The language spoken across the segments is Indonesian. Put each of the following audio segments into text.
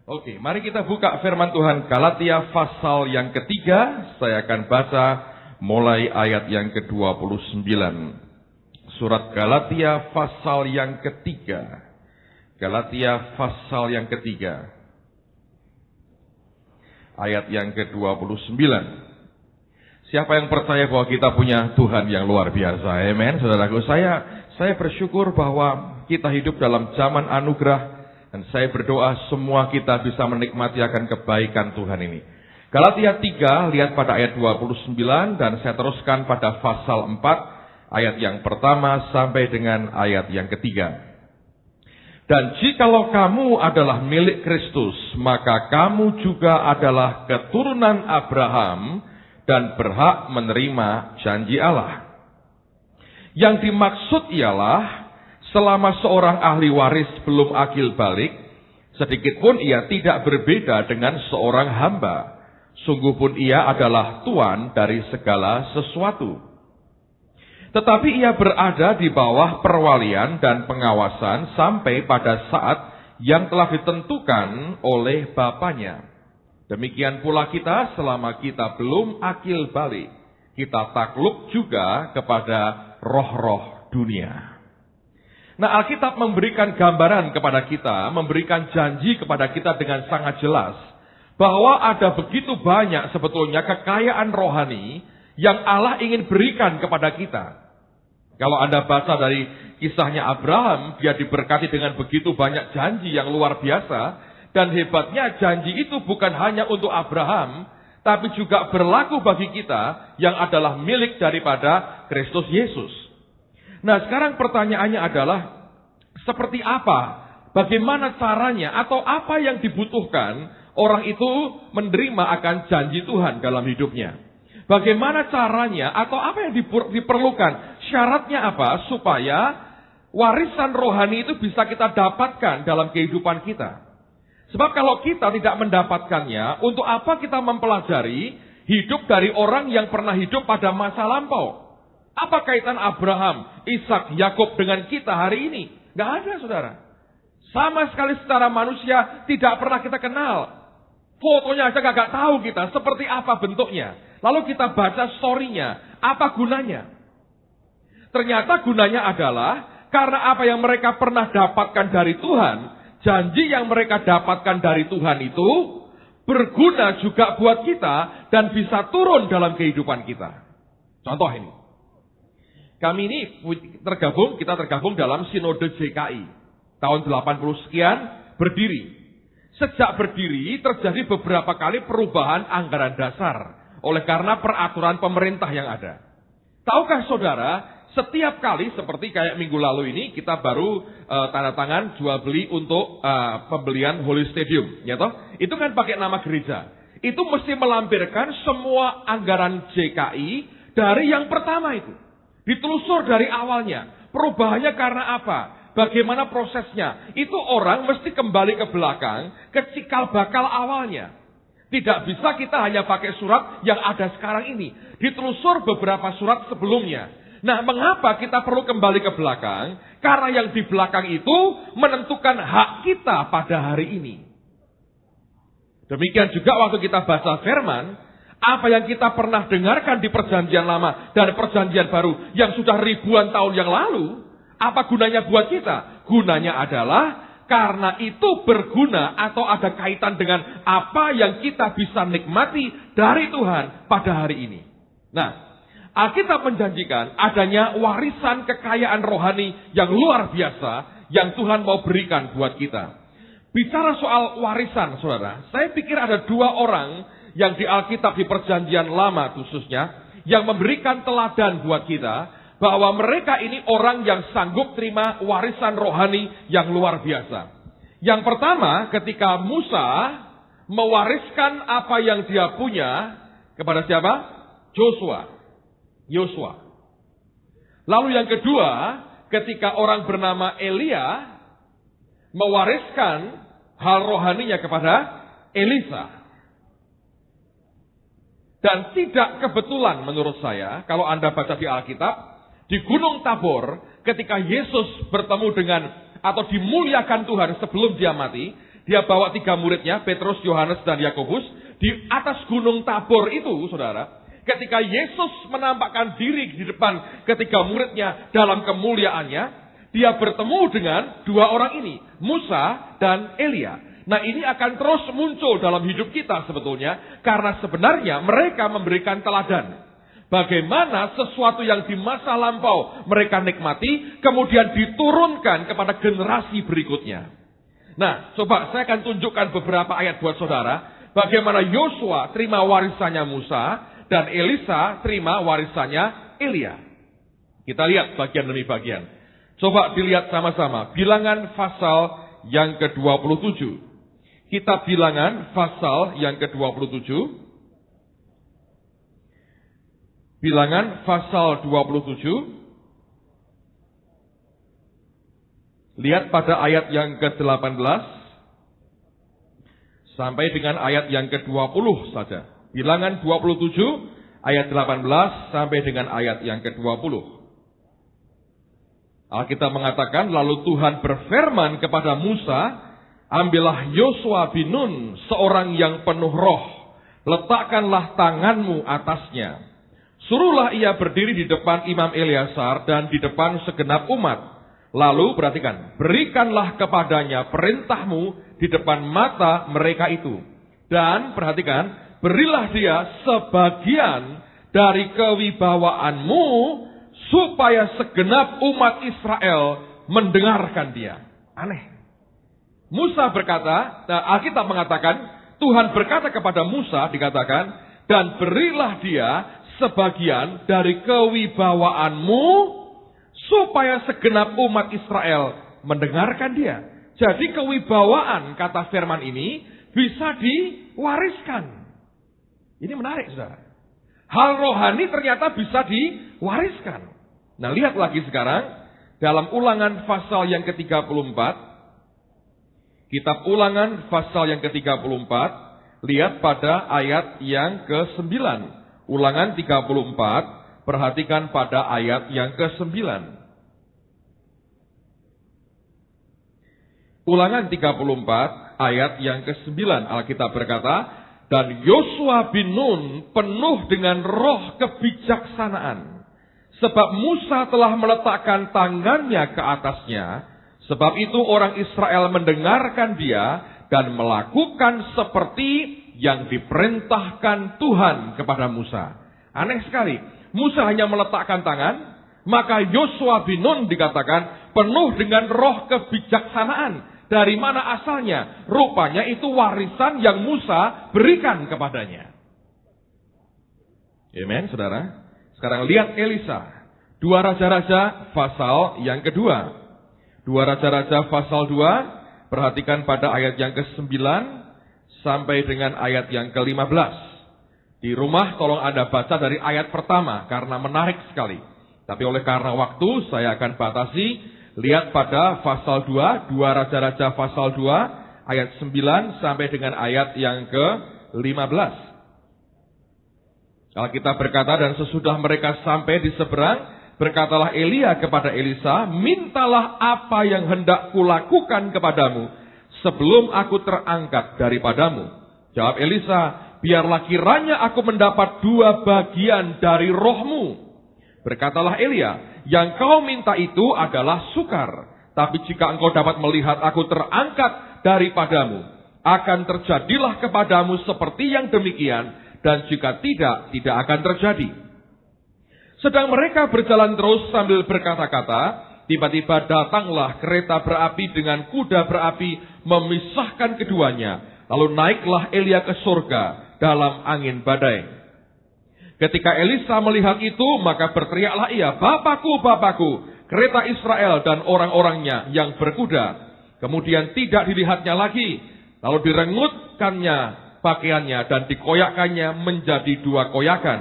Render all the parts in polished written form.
Oke, mari kita buka firman Tuhan Galatia pasal yang ketiga. Saya akan baca mulai ayat yang ke-29. Surat Galatia pasal yang ketiga. Galatia pasal yang ketiga. Ayat yang ke-29. Siapa yang percaya bahwa kita punya Tuhan yang luar biasa? Amen, saudaraku. Saya bersyukur bahwa kita hidup dalam zaman anugerah. Dan saya berdoa semua kita bisa menikmati akan kebaikan Tuhan ini. Galatia 3, lihat pada ayat 29, dan saya teruskan pada pasal 4, ayat yang pertama sampai dengan ayat yang ketiga. Dan jikalau kamu adalah milik Kristus, maka kamu juga adalah keturunan Abraham dan berhak menerima janji Allah. Yang dimaksud ialah, selama seorang ahli waris belum akil balik, sedikitpun ia tidak berbeda dengan seorang hamba. Sungguh pun ia adalah tuan dari segala sesuatu. Tetapi ia berada di bawah perwalian dan pengawasan sampai pada saat yang telah ditentukan oleh Bapaknya. Demikian pula kita selama kita belum akil balik, kita takluk juga kepada roh-roh dunia. Nah, Alkitab memberikan gambaran kepada kita, memberikan janji kepada kita dengan sangat jelas, bahwa ada begitu banyak sebetulnya kekayaan rohani yang Allah ingin berikan kepada kita. Kalau Anda baca dari kisahnya Abraham, dia diberkati dengan begitu banyak janji yang luar biasa, dan hebatnya janji itu bukan hanya untuk Abraham, tapi juga berlaku bagi kita yang adalah milik daripada Kristus Yesus. Nah, sekarang pertanyaannya adalah, seperti apa, bagaimana caranya, atau apa yang dibutuhkan orang itu menerima akan janji Tuhan dalam hidupnya? Bagaimana caranya, atau apa yang diperlukan? Syaratnya apa supaya warisan rohani itu bisa kita dapatkan dalam kehidupan kita? Sebab kalau kita tidak mendapatkannya, untuk apa kita mempelajari hidup dari orang yang pernah hidup pada masa lampau? Apa kaitan Abraham, Ishak, Yakub dengan kita hari ini? Gak ada, saudara. Sama sekali secara manusia tidak pernah kita kenal. Fotonya aja gak tahu kita seperti apa bentuknya. Lalu kita baca story-nya, apa gunanya? Ternyata gunanya adalah karena apa yang mereka pernah dapatkan dari Tuhan, janji yang mereka dapatkan dari Tuhan itu berguna juga buat kita dan bisa turun dalam kehidupan kita. Contoh ini. Kami ini kita tergabung dalam Sinode JKI. Tahun 80 sekian berdiri. Sejak berdiri terjadi beberapa kali perubahan anggaran dasar oleh karena peraturan pemerintah yang ada. Tahukah saudara, setiap kali seperti kayak minggu lalu ini kita baru tanda tangan jual beli untuk pembelian Holy Stadium, ya toh? Itu kan pakai nama gereja. Itu mesti melampirkan semua anggaran JKI dari yang pertama itu. Ditelusur dari awalnya. Perubahannya karena apa? Bagaimana prosesnya? Itu orang mesti kembali ke belakang, ke cikal bakal awalnya. Tidak bisa kita hanya pakai surat yang ada sekarang ini. Ditelusur beberapa surat sebelumnya. Nah, mengapa kita perlu kembali ke belakang? Karena yang di belakang itu menentukan hak kita pada hari ini. Demikian juga waktu kita baca firman, apa yang kita pernah dengarkan di perjanjian lama dan perjanjian baru yang sudah ribuan tahun yang lalu, apa gunanya buat kita? Gunanya adalah karena itu berguna atau ada kaitan dengan apa yang kita bisa nikmati dari Tuhan pada hari ini. Nah, Alkitab menjanjikan adanya warisan kekayaan rohani yang luar biasa yang Tuhan mau berikan buat kita. Bicara soal warisan, saudara, saya pikir ada dua orang yang di Alkitab di perjanjian lama khususnya, yang memberikan teladan buat kita, bahwa mereka ini orang yang sanggup terima warisan rohani yang luar biasa. Yang pertama, ketika Musa mewariskan apa yang dia punya kepada siapa? Yosua. Lalu yang kedua, ketika orang bernama Elia mewariskan hal rohaninya kepada Elisa. Dan tidak kebetulan menurut saya, kalau Anda baca di Alkitab, di Gunung Tabor, ketika Yesus bertemu dengan, atau dimuliakan Tuhan sebelum dia mati, Dia bawa 3 muridnya, Petrus, Yohanes, dan Yakobus, di atas gunung Tabor itu, saudara. Ketika Yesus menampakkan diri di depan ketiga muridnya dalam kemuliaannya, dia bertemu dengan 2 orang ini, Musa dan Elia. Nah, ini akan terus muncul dalam hidup kita sebetulnya, karena sebenarnya mereka memberikan teladan. Bagaimana sesuatu yang di masa lampau mereka nikmati, kemudian diturunkan kepada generasi berikutnya. Nah, coba saya akan tunjukkan beberapa ayat buat saudara, bagaimana Yosua terima warisannya Musa, dan Elisa terima warisannya Elia. Kita lihat bagian demi bagian. Coba dilihat sama-sama. Bilangan pasal yang ke-27. Kitab Bilangan pasal yang ke-27. Bilangan pasal 27. Lihat pada ayat yang ke-18 sampai dengan ayat yang ke-20 saja. Bilangan 27 ayat 18 sampai dengan ayat yang ke-20. Alkitab mengatakan, lalu Tuhan berfirman kepada Musa, ambillah Yosua bin Nun, seorang yang penuh roh, letakkanlah tanganmu atasnya. Suruhlah ia berdiri di depan Imam Eleazar dan di depan segenap umat. Lalu perhatikan, berikanlah kepadanya perintahmu di depan mata mereka itu. Dan perhatikan, berilah dia sebagian dari kewibawaanmu supaya segenap umat Israel mendengarkan dia. Aneh. Musa berkata, Alkitab mengatakan, Tuhan berkata kepada Musa, dikatakan, dan berilah dia sebagian dari kewibawaanmu supaya segenap umat Israel mendengarkan dia. Jadi kewibawaan, kata firman ini, bisa diwariskan. Ini menarik, saudara. Hal rohani ternyata bisa diwariskan. Nah, lihat lagi sekarang. Dalam Ulangan pasal yang ke-34. Kitab Ulangan pasal yang ke-34. Lihat pada ayat yang ke-9. Ulangan 34. Perhatikan pada ayat yang ke-9. Ulangan 34 ayat yang ke-9. Alkitab berkata, dan Yosua bin Nun penuh dengan roh kebijaksanaan. Sebab Musa telah meletakkan tangannya ke atasnya. Sebab itu orang Israel mendengarkan dia dan melakukan seperti yang diperintahkan Tuhan kepada Musa. Aneh sekali. Musa hanya meletakkan tangan, maka Yosua bin Nun dikatakan penuh dengan roh kebijaksanaan. Dari mana asalnya? Rupanya itu warisan yang Musa berikan kepadanya. Amen, saudara. Sekarang lihat Elisa. 2 Raja-Raja pasal yang kedua. 2 Raja-Raja pasal 2. Perhatikan pada ayat yang ke-9 sampai dengan ayat yang ke-15. Di rumah tolong Anda baca dari ayat pertama karena menarik sekali. Tapi oleh karena waktu saya akan batasi. Lihat pada pasal 2, 2 Raja-Raja pasal 2, ayat 9 sampai dengan ayat yang ke-15. Alkitab berkata, dan sesudah mereka sampai di seberang, berkatalah Elia kepada Elisa, mintalah apa yang hendak kulakukan kepadamu, sebelum aku terangkat daripadamu. Jawab Elisa, biarlah kiranya aku mendapat 2 bagian dari rohmu. Berkatalah Elia, yang kau minta itu adalah sukar. Tapi jika engkau dapat melihat aku terangkat daripadamu, akan terjadilah kepadamu seperti yang demikian. Dan jika tidak, tidak akan terjadi. Sedang mereka berjalan terus sambil berkata-kata, tiba-tiba datanglah kereta berapi dengan kuda berapi memisahkan keduanya. Lalu naiklah Elia ke surga dalam angin badai. Ketika Elisa melihat itu, maka berteriaklah ia, Bapakku, Bapakku, kereta Israel dan orang-orangnya yang berkuda. Kemudian tidak dilihatnya lagi. Lalu direngutkannya pakaiannya dan dikoyakkannya menjadi 2 koyakan.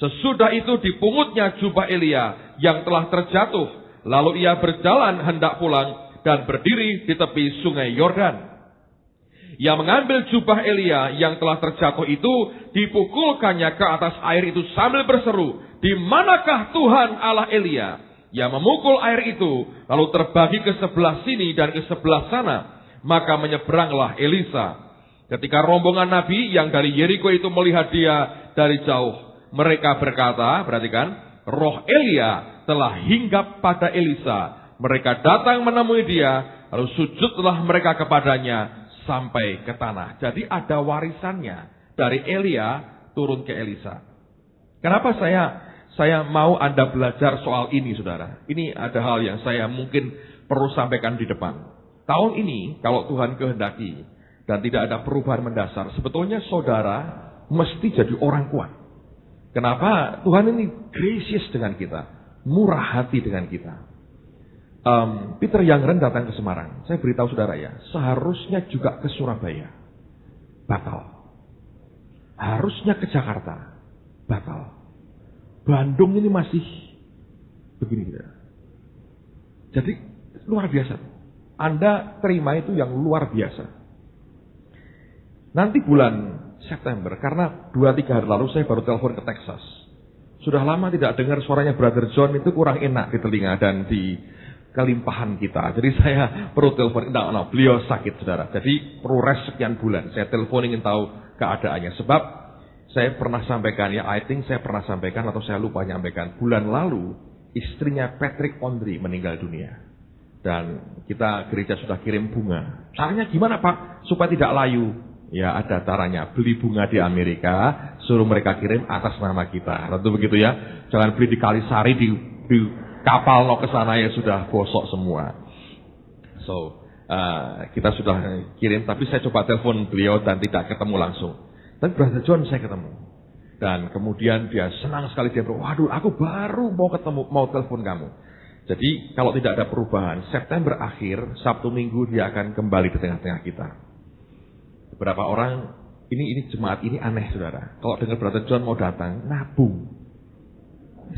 Sesudah itu dipungutnya jubah Elia yang telah terjatuh. Lalu ia berjalan hendak pulang dan berdiri di tepi sungai Yordan. Ia mengambil jubah Elia yang telah terjatuh itu, dipukulkannya ke atas air itu sambil berseru, di manakah Tuhan Allah Elia? Ia memukul air itu, lalu terbagi ke sebelah sini dan ke sebelah sana. Maka menyeberanglah Elisa. Ketika rombongan nabi yang dari Yeriko itu melihat dia dari jauh, mereka berkata, perhatikan, roh Elia telah hinggap pada Elisa. Mereka datang menemui dia, lalu sujudlah mereka kepadanya sampai ke tanah. Jadi ada warisannya dari Elia turun ke Elisa. Kenapa saya mau Anda belajar soal ini, saudara? Ini ada hal yang saya mungkin perlu sampaikan di depan. Tahun ini, kalau Tuhan kehendaki dan tidak ada perubahan mendasar, sebetulnya saudara mesti jadi orang kuat. Kenapa? Tuhan ini gracious dengan kita, murah hati dengan kita. Peter Youngren datang ke Semarang. Saya beritahu saudara ya, seharusnya juga ke Surabaya. Batal. Harusnya ke Jakarta. Batal. Bandung ini masih begini. Jadi luar biasa. Anda terima itu yang luar biasa. Nanti bulan September, karena 2-3 hari lalu saya baru telepon ke Texas. Sudah lama tidak dengar suaranya Brother John, itu kurang enak di telinga dan di kelimpahan kita. Jadi saya perlu telepon, beliau sakit saudara. Jadi perlu rest sekian bulan. Saya telepon ingin tahu keadaannya. Sebab saya pernah sampaikan, saya pernah sampaikan atau saya lupa nyampaikan. Bulan lalu istrinya Patrick Ondri meninggal dunia. Dan kita gereja sudah kirim bunga. Caranya gimana Pak? Supaya tidak layu. Ya ada caranya. Beli bunga di Amerika, suruh mereka kirim atas nama kita. Tentu begitu ya. Jangan beli di Kalisari, di kapal ke sana ya sudah gosok semua. So, kita sudah kirim. Tapi saya coba telepon beliau dan tidak ketemu langsung. Tapi Brother John saya ketemu. Dan kemudian dia senang sekali. Dia bilang, waduh aku baru mau telepon kamu. Jadi kalau tidak ada perubahan, September akhir, Sabtu Minggu dia akan kembali di tengah-tengah kita. Beberapa orang, ini jemaat ini aneh saudara. Kalau dengar Brother John mau datang, nabung.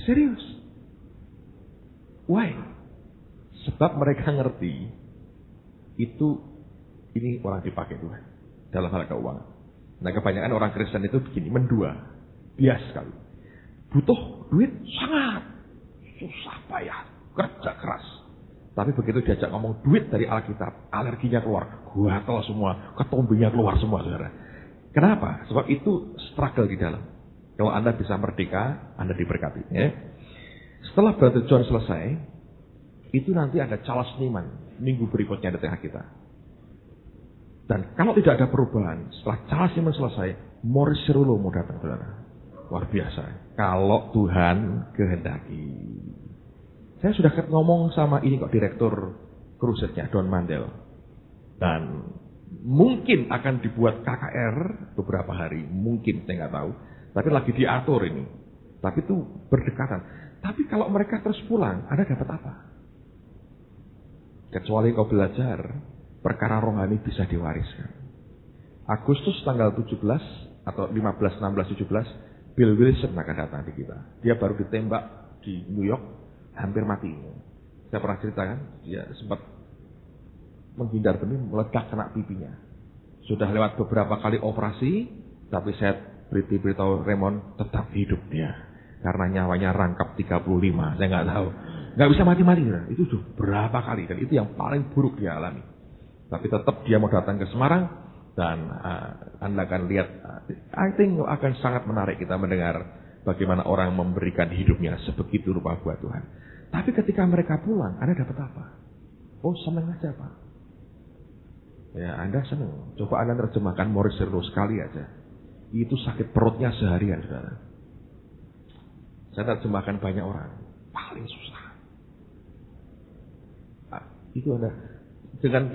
Serius. Why? Sebab mereka ngerti, ini orang dipakai Tuhan. Dalam hal keuangan. Nah kebanyakan orang Kristen itu begini, mendua. Bias sekali. Butuh duit sangat. Susah bayar. Kerja keras. Tapi begitu diajak ngomong duit dari Alkitab, alerginya keluar, gatal semua, ketombenya keluar semua, saudara. Kenapa? Sebab itu struggle di dalam. Kalau Anda bisa merdeka, Anda diberkati. Ya. Setelah Brother John selesai, itu nanti ada Charles Niman minggu berikutnya di tengah kita. Dan kalau tidak ada perubahan, setelah Charles Niman selesai, Morris Cerullo mau datang, saudara. Luar biasa. Kalau Tuhan kehendaki. Saya sudah ngomong sama ini kok direktur crusade-nya Don Mandel. Dan mungkin akan dibuat KKR beberapa hari. Mungkin, saya nggak tahu. Tapi lagi diatur ini. Tapi itu berdekatan. Tapi kalau mereka terus pulang, Anda dapat apa? Kecuali kau belajar, perkara rohani bisa diwariskan. Agustus tanggal 17 atau 15, 16, 17, Bill Wilson akan datang di kita. Dia baru ditembak di New York. Hampir mati. Saya pernah ceritakan, dia sempat menghindar demi meledak kena pipinya. Sudah lewat beberapa kali operasi, tapi saya beritahu Raymond tetap hidup dia. Karena nyawanya rangkap 35, saya nggak tahu. Nggak bisa mati-mati, itu sudah berapa kali. Dan itu yang paling buruk dia alami. Tapi tetap dia mau datang ke Semarang, dan Anda akan lihat, I think akan sangat menarik kita mendengar bagaimana orang memberikan hidupnya sebegitu rupa buat Tuhan. Tapi ketika mereka pulang, Anda dapat apa? Oh, senang aja Pak. Ya, Anda senang. Coba Anda terjemahkan Morris Cerullo sekali aja. Itu sakit perutnya seharian, saudara. Saya terjemahkan banyak orang. Paling susah. Itu ada dengan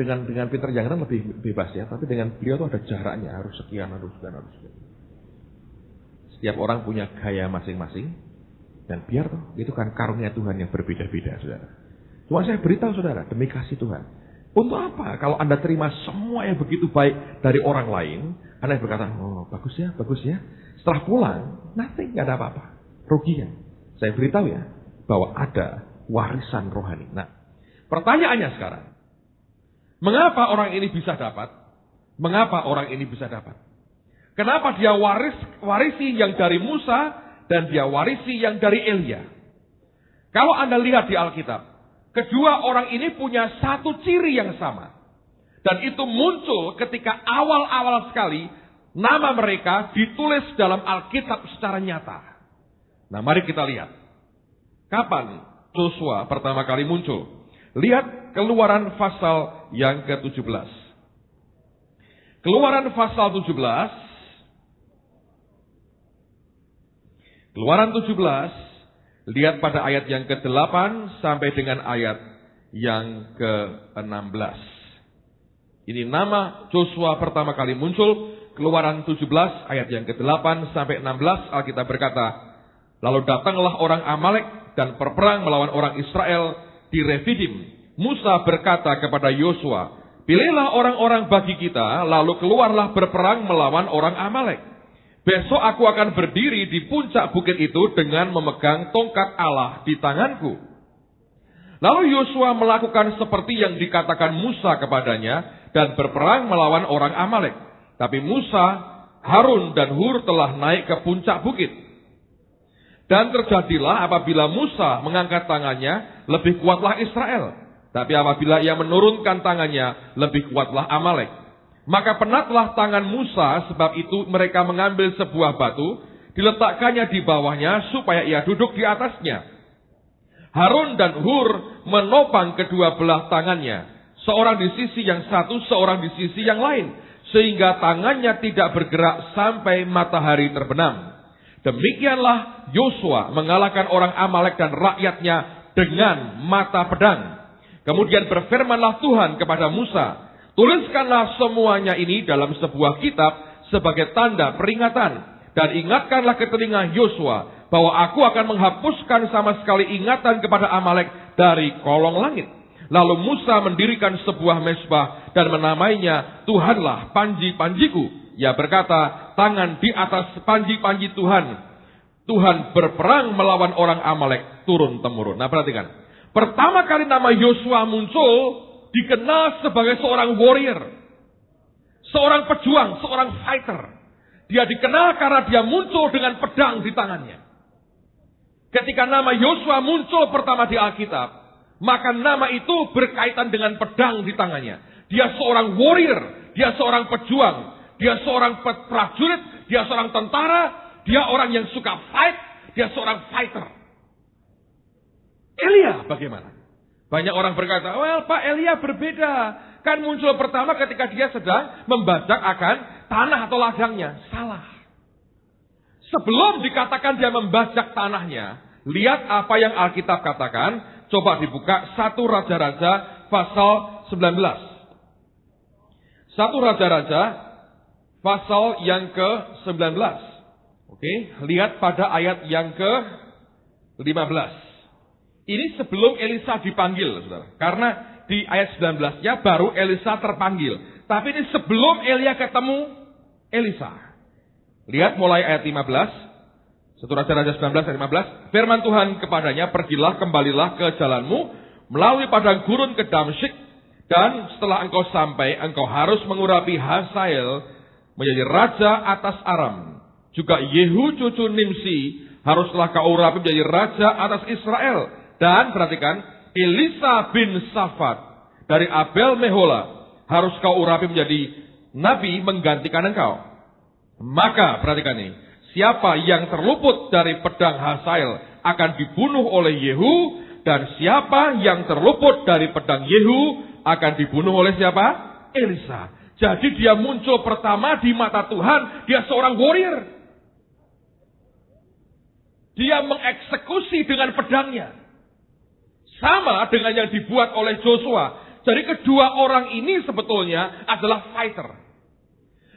Peter Youngren lebih bebas ya, tapi dengan beliau itu ada jaraknya, harus sekian. Setiap orang punya gaya masing-masing. Dan biar itu kan karunia Tuhan yang berbeda-beda, saudara. Cuma saya beritahu saudara, demi kasih Tuhan. Untuk apa? Kalau Anda terima semua yang begitu baik dari orang lain, Anda berkata, oh bagus ya. Setelah pulang, nothing, nggak ada apa-apa. Ruginya. Saya beritahu ya, bahwa ada warisan rohani. Nah, pertanyaannya sekarang, mengapa orang ini bisa dapat? Mengapa orang ini bisa dapat? Kenapa dia warisi yang dari Musa, dan dia warisi yang dari Elia? Kalau Anda lihat di Alkitab, kedua orang ini punya satu ciri yang sama. Dan itu muncul ketika awal-awal sekali nama mereka ditulis dalam Alkitab secara nyata. Nah, mari kita lihat. Kapan Yosua pertama kali muncul? Lihat Keluaran pasal yang ke-17. Keluaran pasal 17. Keluaran 17. Lihat pada ayat yang ke-8 sampai dengan ayat yang ke-16. Ini nama Yosua pertama kali muncul. Keluaran 17 ayat yang ke-8 sampai 16. Alkitab berkata, lalu datanglah orang Amalek dan berperang melawan orang Israel di Refidim. Musa berkata kepada Yosua, pilihlah orang-orang bagi kita, lalu keluarlah berperang melawan orang Amalek. Besok aku akan berdiri di puncak bukit itu dengan memegang tongkat Allah di tanganku. Lalu Yosua melakukan seperti yang dikatakan Musa kepadanya dan berperang melawan orang Amalek. Tapi Musa, Harun dan Hur telah naik ke puncak bukit. Dan terjadilah apabila Musa mengangkat tangannya, lebih kuatlah Israel. Tapi apabila ia menurunkan tangannya, lebih kuatlah Amalek. Maka penatlah tangan Musa, sebab itu mereka mengambil sebuah batu, diletakkannya di bawahnya supaya ia duduk di atasnya. Harun dan Hur menopang kedua belah tangannya, seorang di sisi yang satu, seorang di sisi yang lain, sehingga tangannya tidak bergerak sampai matahari terbenam. Demikianlah Yosua mengalahkan orang Amalek dan rakyatnya dengan mata pedang. Kemudian berfirmanlah Tuhan kepada Musa, tuliskanlah semuanya ini dalam sebuah kitab sebagai tanda peringatan. Dan ingatkanlah ke telinga Yosua bahwa aku akan menghapuskan sama sekali ingatan kepada Amalek dari kolong langit. Lalu Musa mendirikan sebuah mezbah dan menamainya Tuhanlah panji-panjiku. Ia berkata, tangan di atas panji-panji Tuhan. Tuhan berperang melawan orang Amalek turun-temurun. Nah, perhatikan. Pertama kali nama Yosua muncul, dikenal sebagai seorang warrior. Seorang pejuang, seorang fighter. Dia dikenal karena dia muncul dengan pedang di tangannya. Ketika nama Yosua muncul pertama di Alkitab, maka nama itu berkaitan dengan pedang di tangannya. Dia seorang warrior, dia seorang pejuang, dia seorang prajurit, dia seorang tentara, dia orang yang suka fight, dia seorang fighter. Elia bagaimana? Banyak orang berkata, well Pak Elia berbeda. Kan muncul pertama ketika dia sedang membajak akan tanah atau ladangnya. Salah. Sebelum dikatakan dia membajak tanahnya, lihat apa yang Alkitab katakan. Coba dibuka 1 Raja-Raja pasal 19. 1 Raja-Raja pasal yang ke-19. Oke, lihat pada ayat yang ke-15. Ini sebelum Elisa dipanggil, saudara. Karena di ayat 19-nya baru Elisa terpanggil. Tapi ini sebelum Elia ketemu Elisa. Lihat mulai ayat 15. 1 Raja-Raja 19 ayat 15. Firman Tuhan kepadanya, pergilah, kembalilah ke jalanmu, melalui padang gurun ke Damsyik. Dan setelah engkau sampai, engkau harus mengurapi Hazael menjadi raja atas Aram. Juga Yehu cucu Nimsi haruslah kau urapi menjadi raja atas Israel. Dan perhatikan, Elisa bin Safat dari Abel Mehola harus kau urapi menjadi nabi menggantikan engkau. Maka perhatikan ini, siapa yang terluput dari pedang Hazael akan dibunuh oleh Yehu, dan siapa yang terluput dari pedang Yehu akan dibunuh oleh siapa? Elisa. Jadi dia muncul pertama di mata Tuhan, dia seorang warrior. Dia mengeksekusi dengan pedangnya. Sama dengan yang dibuat oleh Joshua. Jadi kedua orang ini sebetulnya adalah fighter.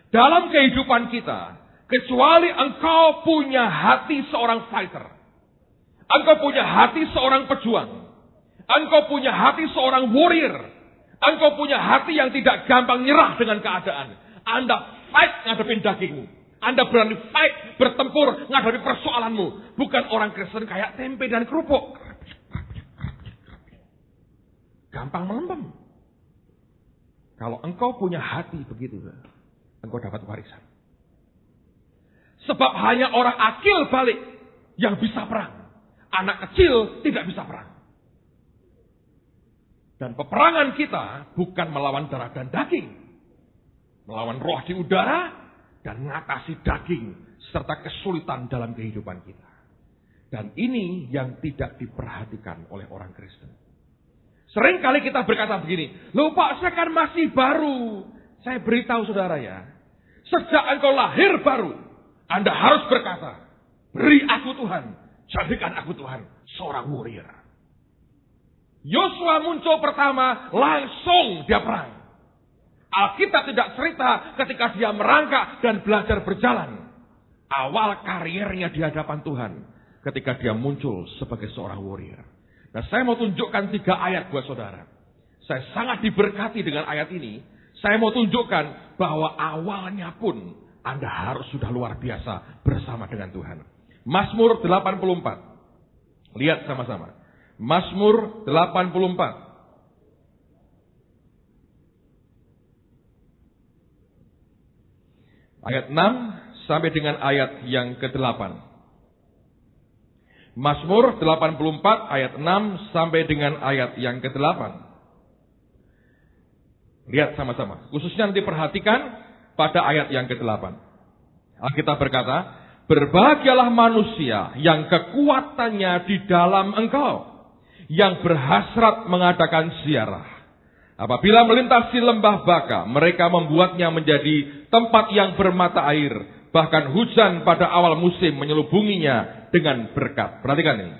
Dalam kehidupan kita, kecuali engkau punya hati seorang fighter, engkau punya hati seorang pejuang, engkau punya hati seorang warrior, engkau punya hati yang tidak gampang nyerah dengan keadaan. Anda fight ngadepin dagingmu. Anda berani fight, bertempur, ngadapi persoalanmu. Bukan orang Kristen kayak tempe dan kerupuk. Gampang melempem. Kalau engkau punya hati begitu, engkau dapat warisan. Sebab hanya orang akil balik yang bisa perang. Anak kecil tidak bisa perang. Dan peperangan kita bukan melawan darah dan daging. Melawan roh di udara dan mengatasi daging serta kesulitan dalam kehidupan kita. Dan ini yang tidak diperhatikan oleh orang Kristen. Sering kali kita berkata begini, "Loh Pak, saya kan masih baru." Saya beritahu saudara ya, sejak engkau lahir baru, Anda harus berkata, "Beri aku Tuhan, jadikan aku Tuhan, seorang warrior." Yosua muncul pertama, langsung dia perang. Alkitab tidak cerita ketika dia merangkak dan belajar berjalan. Awal karirnya di hadapan Tuhan, ketika dia muncul sebagai seorang warrior. Nah, saya mau tunjukkan 3 ayat buat saudara. Saya sangat diberkati dengan ayat ini. Saya mau tunjukkan bahwa awalnya pun Anda harus sudah luar biasa bersama dengan Tuhan. Mazmur 84. Lihat sama-sama. Mazmur 84. Ayat 6 sampai dengan ayat yang ke-8. Mazmur 84 ayat 6 sampai dengan ayat yang ke-8. Lihat sama-sama. Khususnya nanti perhatikan pada ayat yang ke-8. Alkitab berkata, "Berbahagialah manusia yang kekuatannya di dalam Engkau, yang berhasrat mengadakan ziarah. Apabila melintasi lembah Baka, mereka membuatnya menjadi tempat yang bermata air. Bahkan hujan pada awal musim menyelubunginya dengan berkat." Perhatikan ini.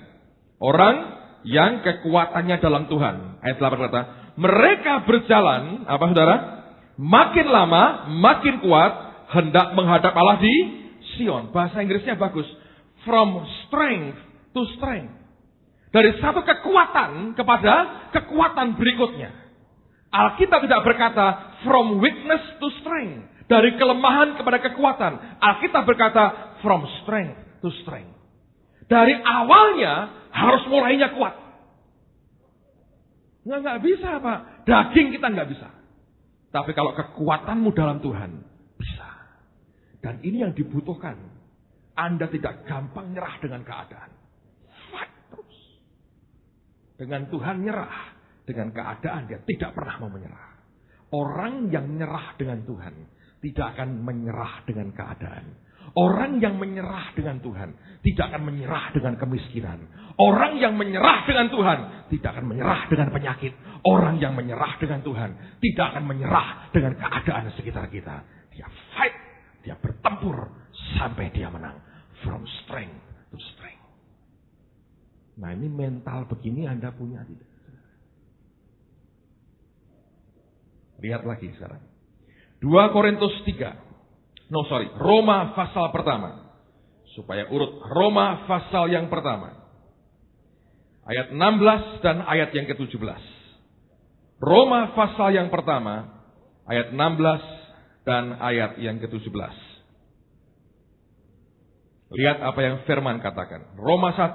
Orang yang kekuatannya dalam Tuhan. Ayat 8 berkata, mereka berjalan, apa saudara? Makin lama, makin kuat, hendak menghadap Allah di Sion. Bahasa Inggrisnya bagus. From strength to strength. Dari satu kekuatan kepada kekuatan berikutnya. Alkitab tidak berkata from weakness to strength. Dari kelemahan kepada kekuatan. Alkitab berkata from strength to strength. Dari awalnya harus mulainya kuat. Nggak bisa Pak. Daging kita nggak bisa. Tapi kalau kekuatanmu dalam Tuhan, bisa. Dan ini yang dibutuhkan. Anda tidak gampang nyerah dengan keadaan. Fight terus. Dengan Tuhan nyerah. Dengan keadaan dia tidak pernah mau menyerah. Orang yang nyerah dengan Tuhan tidak akan menyerah dengan keadaan. Orang yang menyerah dengan Tuhan tidak akan menyerah dengan kemiskinan. Orang yang menyerah dengan Tuhan tidak akan menyerah dengan penyakit. Orang yang menyerah dengan Tuhan tidak akan menyerah dengan keadaan sekitar kita. Dia fight, dia bertempur sampai dia menang. From strength to strength. Nah, ini mental begini Anda punya tidak? Lihat lagi sekarang. 2 Korintus 3. Roma pasal pertama. Supaya urut. Roma pasal yang pertama. Ayat 16 dan ayat yang ke-17. Roma pasal yang pertama. Ayat 16 dan ayat yang ke-17. Lihat apa yang firman katakan. Roma 1,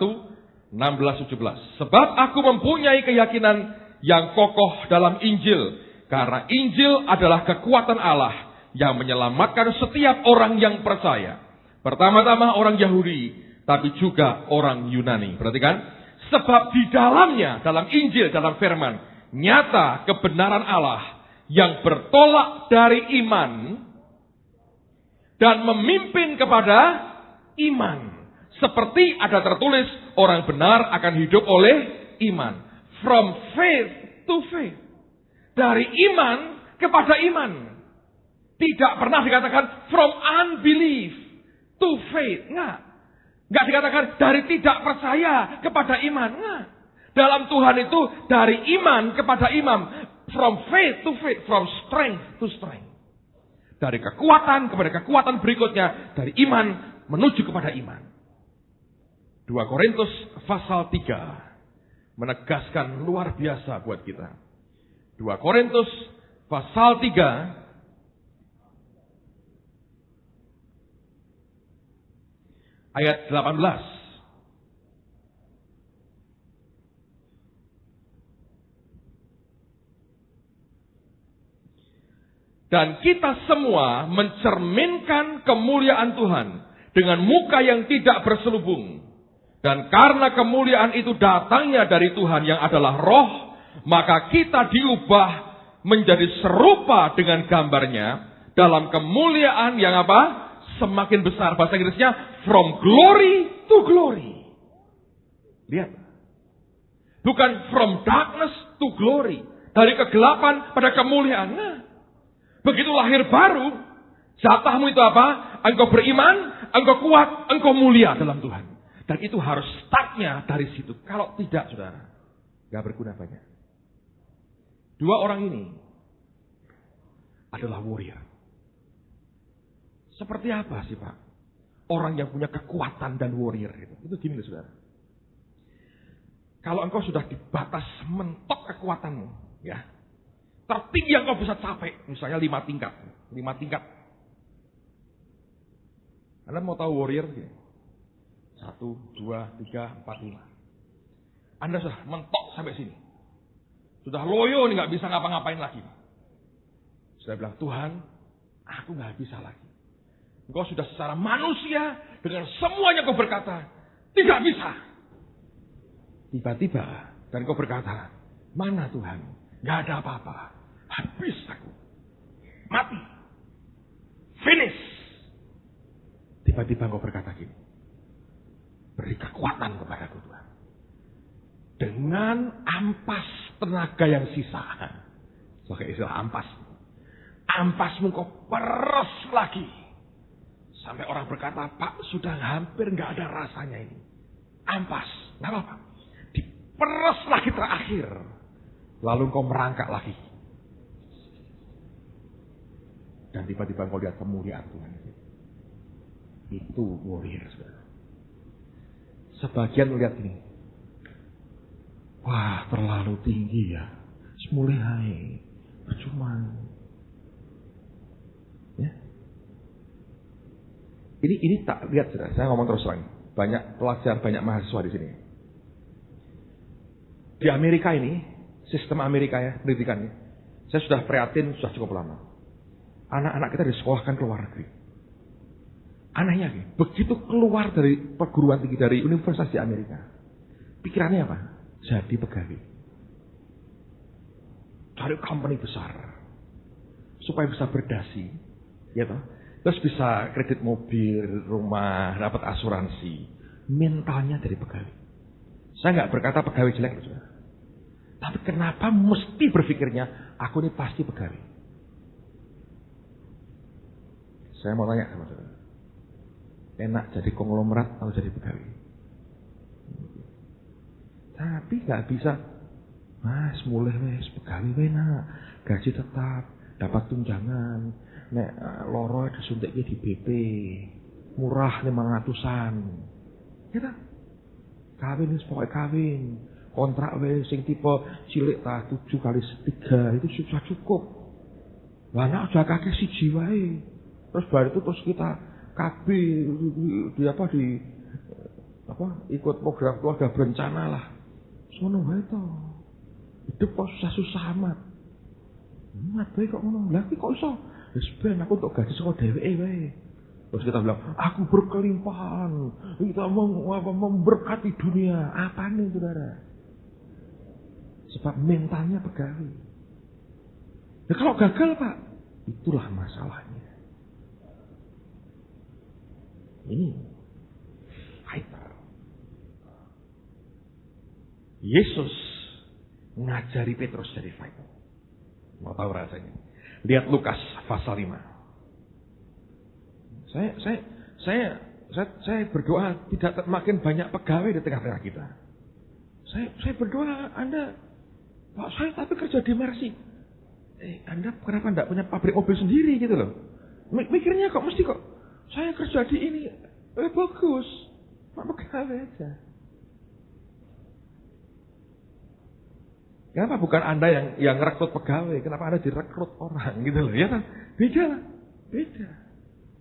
16-17. Sebab aku mempunyai keyakinan yang kokoh dalam Injil. Karena Injil adalah kekuatan Allah yang menyelamatkan setiap orang yang percaya. Pertama-tama orang Yahudi, tapi juga orang Yunani. Perhatikan. Sebab di dalamnya, dalam Injil, dalam firman, nyata kebenaran Allah yang bertolak dari iman dan memimpin kepada iman. Seperti ada tertulis, orang benar akan hidup oleh iman. From faith to faith. Dari iman kepada iman. Tidak pernah dikatakan from unbelief to faith. Enggak dikatakan dari tidak percaya kepada iman. Enggak. Dalam Tuhan itu dari iman kepada iman. From faith to faith. From strength to strength. Dari kekuatan kepada kekuatan berikutnya. Dari iman menuju kepada iman. 2 Korintus pasal 3 menegaskan luar biasa buat kita. 2 Korintus pasal 3 ayat 18. Dan kita semua mencerminkan kemuliaan Tuhan dengan muka yang tidak berselubung. Dan karena kemuliaan itu datangnya dari Tuhan yang adalah roh, maka kita diubah menjadi serupa dengan gambarnya dalam kemuliaan yang apa? Semakin besar. Bahasa Inggrisnya from glory to glory. Lihat. Bukan from darkness to glory. Dari kegelapan pada kemuliaan. Nah, begitu lahir baru, jatahmu itu apa? Engkau beriman, engkau kuat, engkau mulia dalam Tuhan. Dan itu harus startnya dari situ. Kalau tidak, saudara, gak berguna banyak. Dua orang ini adalah warrior. Seperti apa sih, Pak? Orang yang punya kekuatan dan warrior itu. Itu gini, saudara. Kalau engkau sudah di batas mentok kekuatanmu, ya, tertinggi yang kau bisa capai, misalnya 5 tingkat. 5 tingkat. Anda mau tahu warrior? 1, 2, 3, 4, 5. Anda sudah mentok sampai sini. Sudah loyo nih, gak bisa ngapa-ngapain lagi. Saya bilang, Tuhan, aku gak bisa lagi. Engkau sudah secara manusia, dengan semuanya kau berkata, tidak bisa. Tiba-tiba, dan kau berkata, mana Tuhan? Gak ada apa-apa. Habis aku. Mati. Finish. Tiba-tiba kau berkata gini. Beri kekuatan kepadaku Tuhan. Dengan ampas tenaga yang sisa. Sebagai istilah ampas. Ampasmu kau peres lagi. Sampai orang berkata, Pak, sudah hampir gak ada rasanya ini. Ampas. Gak apa-apa. Peres lagi terakhir. Lalu kau merangkak lagi. Dan tiba-tiba kau lihat kemuliaan Tuhan. Itu warrior. Sebagian lihat ini. Wah, terlalu tinggi ya. Semulai. Percuma. Ya. Ini tak lihat, saudara. Saya ngomong terus lagi. Banyak pelajar, banyak mahasiswa di sini. Di Amerika ini, sistem Amerika ya, pendidikannya. Saya sudah prihatin, sudah cukup lama. Anak-anak kita disekolahkan ke luar negeri. Anehnya, begitu keluar dari perguruan tinggi, dari universitas di Amerika. Pikirannya apa? Jadi pegawai. Cari company besar. Supaya bisa berdasi. Ya toh? Terus bisa kredit mobil, rumah, dapat asuransi. Mentalnya dari pegawai. Saya nggak berkata pegawai jelek, saudara. Tapi kenapa mesti berpikirnya, aku ini pasti pegawai? Saya mau tanya sama saudara. Enak jadi konglomerat atau jadi pegawai? Tapi nggak bisa. Mas, mulai wes pegawai enak, gaji tetap, dapat tunjangan, nek loro disuntiknya di BP, murah 500-an. Gitu. Kawin wis pokoke kawin. Kontrak wis sing tipe cilik ta 7x3 itu susah cukup. Lah nek aja kakek siji wae. Terus baru itu terus kita KB di ikut program keluarga berencana lah. Sono wae to. Hidup kok susah-susah amat. Amat bae kok ngono. Lah kok iso? Wis ben aku untuk gaji saka dheweke wae. Terus kita bilang, aku berkelimpahan. Kita memberkati dunia. Apa nih, saudara? Sebab mentalnya pegawai. Nah, kalau gagal, Pak, itulah masalahnya. Ini fighter. Yesus ngajari Petrus jadi fighter. Mau tahu rasanya? Lihat Lukas pasal 5. Saya berdoa tidak makin banyak pegawai di tengah-tengah kita. Saya berdoa Anda, Pak, saya tapi kerja di Mercy. Anda kenapa tidak punya pabrik mobil sendiri gitu loh? Mikirnya kok mesti kok saya kerja di ini. Bagus, Pak, pegawai aja. Kenapa bukan Anda yang rekrut pegawai? Kenapa Anda direkrut orang gitu loh? Ya kan? Beda.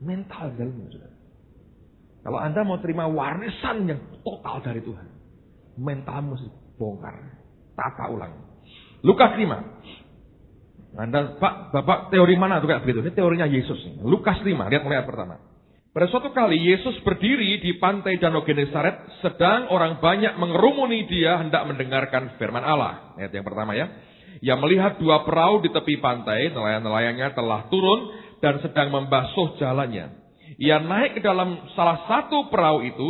Mental dalamnya, saudara. Kalau Anda mau terima warisan yang total dari Tuhan, mentalmu mesti bongkar, tata ulang. Lukas 5. Anda, Pak, Bapak teori mana tuh kayak begitu? Ini teorinya Yesus. Lukas 5, lihat mulai ayat pertama. Pada suatu kali Yesus berdiri di pantai Danau Genesaret, sedang orang banyak mengerumuni dia hendak mendengarkan firman Allah. Ayat yang pertama ya. Ia melihat dua perahu di tepi pantai, nelayan-nelayannya telah turun dan sedang membasuh jalannya. Ia naik ke dalam salah satu perahu itu,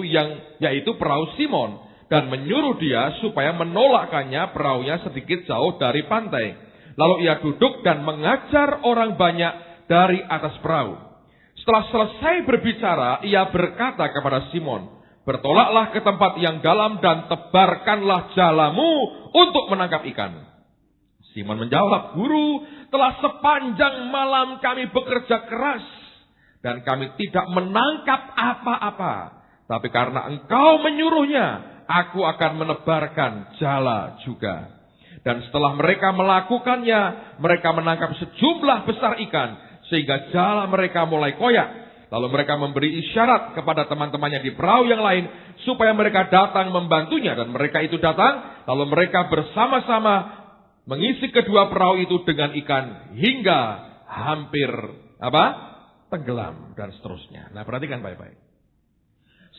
yaitu perahu Simon, dan menyuruh dia supaya menolakkannya perahunya sedikit jauh dari pantai. Lalu ia duduk dan mengajar orang banyak dari atas perahu. Setelah selesai berbicara, ia berkata kepada Simon, "Bertolaklah ke tempat yang dalam dan tebarkanlah jalamu untuk menangkap ikan." Simon menjawab, "Guru, telah sepanjang malam kami bekerja keras dan kami tidak menangkap apa-apa. Tapi karena engkau menyuruhnya, aku akan menebarkan jala juga." Dan setelah mereka melakukannya, mereka menangkap sejumlah besar ikan, sehingga jala mereka mulai koyak. Lalu mereka memberi isyarat kepada teman-temannya di perahu yang lain, supaya mereka datang membantunya. Dan mereka itu datang, lalu mereka bersama-sama mengisi kedua perahu itu dengan ikan, hingga hampir tenggelam dan seterusnya. Nah, perhatikan baik-baik.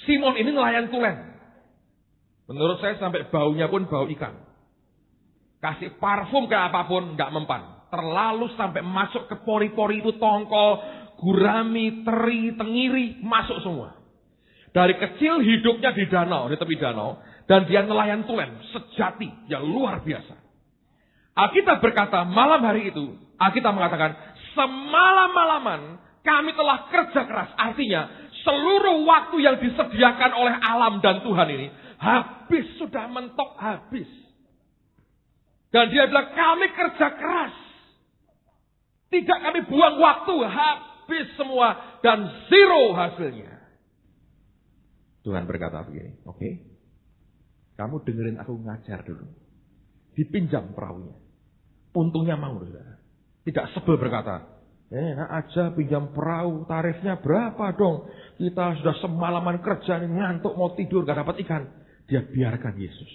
Simon ini nelayan tulen. Menurut saya sampai baunya pun bau ikan. Kasih parfum ke apapun, nggak mempan. Terlalu sampai masuk ke pori-pori itu, tongkol, gurami, teri, tengiri, masuk semua. Dari kecil hidupnya di danau, di tepi danau. Dan dia nelayan tulen, sejati, yang luar biasa. Alkitab berkata, malam hari itu, Alkitab mengatakan, semalam-malaman kami telah kerja keras. Artinya, seluruh waktu yang disediakan oleh alam dan Tuhan ini, habis, sudah mentok habis. Dan dia bilang, kami kerja keras. Tidak kami buang waktu, habis semua, dan zero hasilnya. Tuhan berkata begini, oke, kamu dengerin aku ngajar dulu. Dipinjam perahunya. Untungnya mau, saudara. Tidak sebel berkata, enak aja pinjam perahu, tarifnya berapa dong? Kita sudah semalaman kerja, ngantuk mau tidur, gak dapat ikan. Dia biarkan Yesus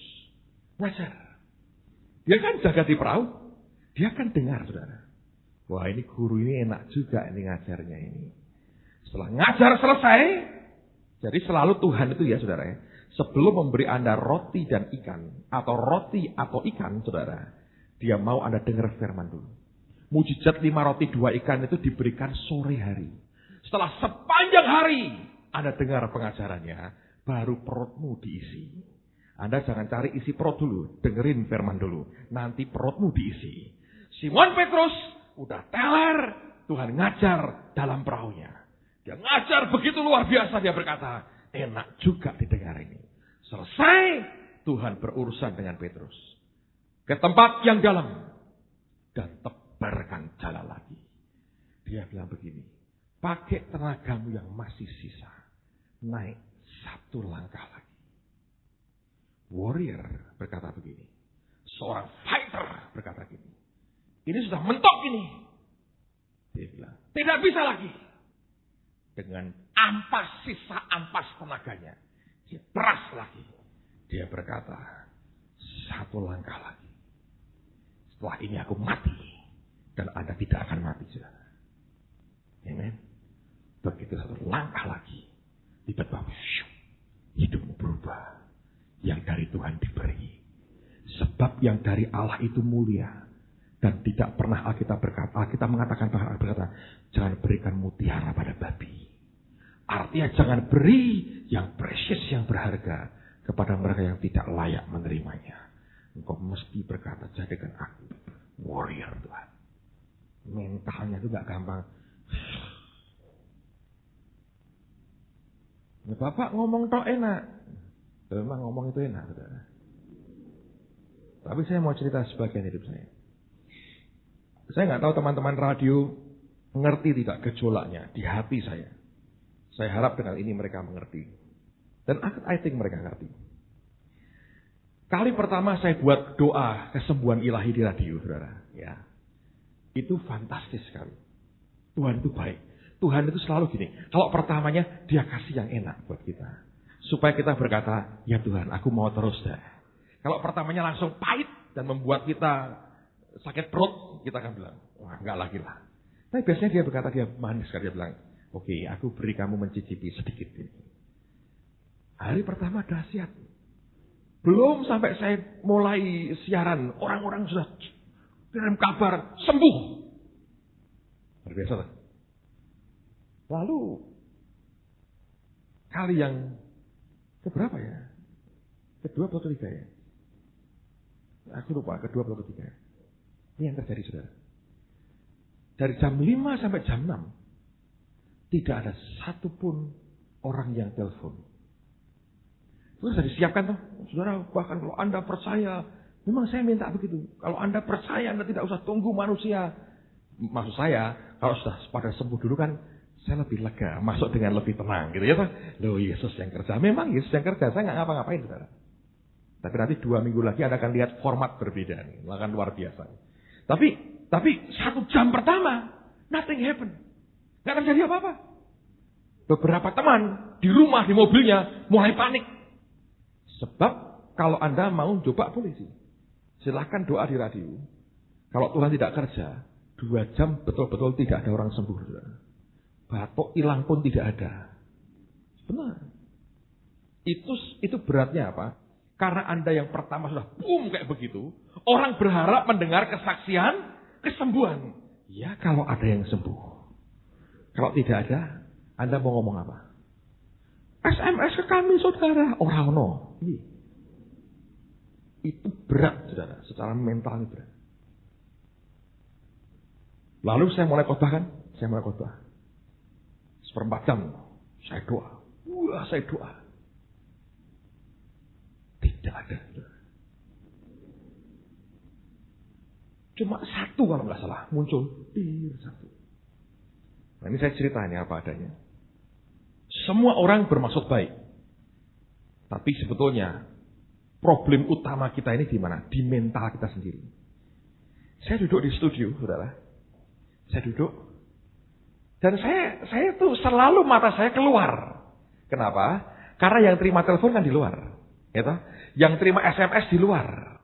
ngajar. Dia kan jaga di perahu, dia kan dengar, saudara. Wah, ini guru ini enak juga ini ngajarnya ini. Setelah ngajar selesai, jadi selalu Tuhan itu ya saudara ya, sebelum memberi Anda roti dan ikan, atau roti atau ikan saudara, dia mau Anda dengar firman dulu. Mujizat 5 roti 2 ikan itu diberikan sore hari. Setelah sepanjang hari Anda dengar pengajarannya, baru perutmu diisi. Anda jangan cari isi perut dulu, dengerin firman dulu, nanti perutmu diisi. Simon Petrus udah teler, Tuhan ngajar dalam perahunya. Dia ngajar begitu luar biasa, dia berkata, enak juga didengar ini. Selesai, Tuhan berurusan dengan Petrus. Ke tempat yang dalam. Dan tebarkan jala lagi. Dia bilang begini, pakai tenagamu yang masih sisa. Naik 1 langkah lagi. Warrior berkata begini. Seorang fighter berkata begini. Ini sudah mentok ini. Dia bilang, tidak bisa lagi. Dengan sisa ampas tenaganya. Dia peras lagi. Dia berkata, 1 langkah lagi. Setelah ini aku mati. Dan Anda tidak akan mati. Amen. Begitu 1 langkah lagi. Tiba-tiba hidupmu berubah. Yang dari Tuhan diberi. Sebab yang dari Allah itu mulia. Dan tidak pernah Alkitab mengatakan, jangan berikan mutiara pada babi. Artinya jangan beri yang precious, yang berharga kepada mereka yang tidak layak menerimanya. Engkau mesti berkata, jadikan aku warrior Tuhan. Mentalnya itu gak gampang. Ya, Bapak ngomong tok enak. Memang ngomong itu enak, saudara. Tapi saya mau cerita sebagian hidup saya. Saya nggak tahu teman-teman radio mengerti tidak gejolaknya di hati saya. Saya harap dengan ini mereka mengerti. Dan I think mereka ngerti. Kali pertama saya buat doa kesembuhan ilahi di radio, saudara. Ya, itu fantastis sekali. Tuhan itu baik. Tuhan itu selalu gini. Kalau pertamanya dia kasih yang enak buat kita. Supaya kita berkata, ya Tuhan, aku mau terus dah. Kalau pertamanya langsung pahit dan membuat kita sakit perut, kita akan bilang, wah enggak lagi lah. Tapi biasanya dia berkata, dia manis. Dia bilang, Oke, aku beri kamu mencicipi sedikit ini. Hari pertama dahsyat. Belum sampai saya mulai siaran, orang-orang sudah kirim kabar, sembuh. Luar biasa. Lalu, kali yang keberapa ya? Kedua atau ketiga ya? Aku lupa, kedua atau ketiga. Ini yang terjadi, saudara. Dari jam 5 sampai jam 6, tidak ada satupun orang yang telepon. Itu sudah disiapkan toh, saudara. Bahkan kalau Anda percaya, memang saya minta begitu. Kalau Anda percaya, Anda tidak usah tunggu manusia. Maksud saya, kalau sudah pada sembuh dulu kan, saya lebih lega, masuk dengan lebih tenang, gitu ya toh. Loh, Yesus yang kerja. Memang Yesus yang kerja, saya nggak ngapa-ngapain, saudara. Tapi nanti 2 minggu lagi Anda akan lihat format berbeda nih, akan luar biasa. Tapi 1 jam pertama, nothing happen. Nggak terjadi apa-apa. Beberapa teman di rumah, di mobilnya, mulai panik. Sebab kalau Anda mau coba boleh sih. Silahkan doa di radio. Kalau Tuhan tidak kerja, 2 jam betul-betul tidak ada orang sembuh. Batuk hilang pun tidak ada. Benar. Itu beratnya apa? Karena Anda yang pertama sudah boom kayak begitu. Orang berharap mendengar kesaksian, kesembuhan. Ya kalau ada yang sembuh. Kalau tidak ada, Anda mau ngomong apa? SMS ke kami saudara. Orang no. Itu berat saudara. Secara mental itu berat. Lalu saya mulai khotbah kan? Saya mulai khotbah. 1/4 jam. Saya doa. Saya doa. Tidak ada. Cuma 1 kalau nggak salah. Muncul. 1. Nah ini saya cerita ini apa adanya. Semua orang bermaksud baik. Tapi sebetulnya problem utama kita ini di mana? Di mental kita sendiri. Saya duduk di studio, saudara. Saya duduk. Dan saya tuh selalu mata saya keluar. Kenapa? Karena yang terima telepon kan di luar. Gitu? Yang terima SMS di luar.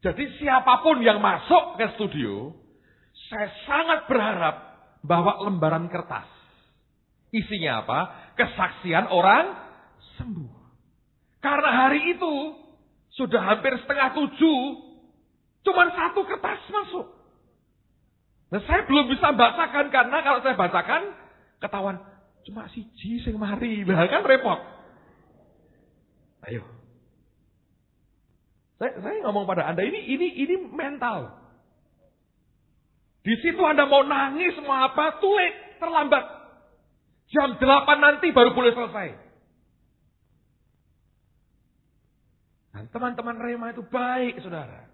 Jadi siapapun yang masuk ke studio, saya sangat berharap bawa lembaran kertas. Isinya apa? Kesaksian orang sembuh. Karena hari itu sudah hampir 6:30, cuman 1 kertas masuk. Nah saya belum bisa bacakan karena kalau saya bacakan ketahuan cuma siji sing mari, lah kan repot. Ayo. Saya ngomong pada Anda ini mental. Di situ Anda mau nangis mau apa, tulis terlambat. Jam 8 nanti baru boleh selesai. Dan teman-teman Rema itu baik, saudara.